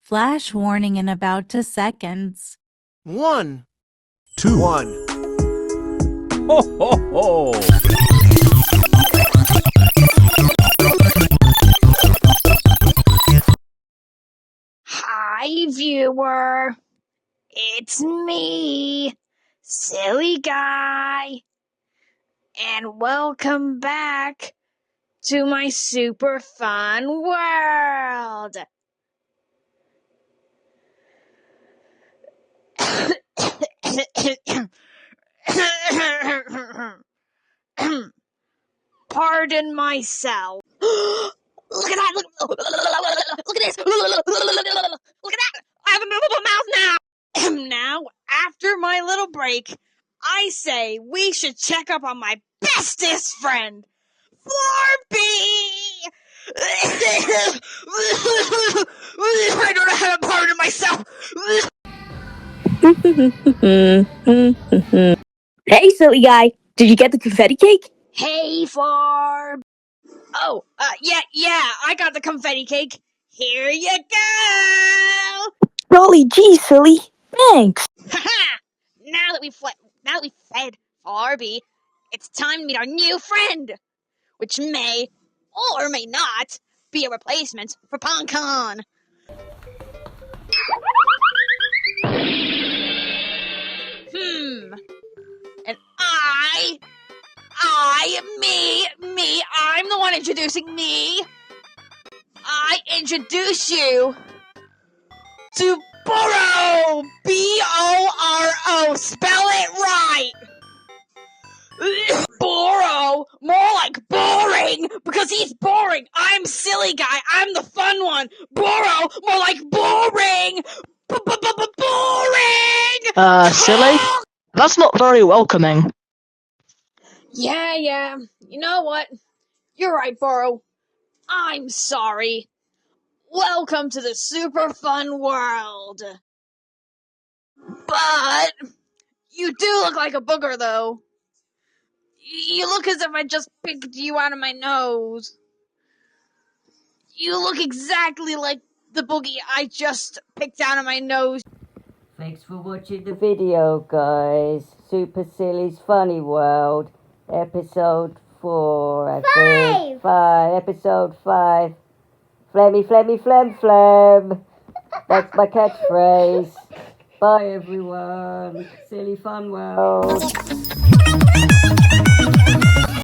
Flash warning in about 2 seconds. 1, 2, 1. Ho, ho, ho! Hi, viewer. It's me, Silly Guy. And welcome back to my super fun world. Pardon myself. Look at that! Look at this! Look at that! I have a movable mouth now! Now, after my little break, I say we should check up on my bestest friend, Flarby! I don't know how to pardon myself! Hey, silly guy. Did you get the confetti cake? Hey, Flarb! Oh, yeah, I got the confetti cake. Here you go! Golly gee, silly. Thanks. Haha! Now that we've fed Flarby, it's time to meet our new friend, which may or may not be a replacement for Ponkys. And I'm the one introducing me. I introduce you to Burrow! B-O-R-O! Spell it right! Burrow! More like boring! Because he's boring! I'm silly guy! I'm the fun one! Burrow! More like boring! Boring! Silly? That's not very welcoming. Yeah. You know what? You're right, Burrow. I'm sorry. Welcome to the super fun world. But you do look like a booger, though. You look as if I just picked you out of my nose. You look exactly like the boogie I just picked out of my nose. Thanks for watching the video, guys. Super Silly's Funny World, episode 4, I think. 5, episode 5. Flemmy, flemmy, flem, flem. That's my catchphrase. Bye, everyone. Silly Fun World.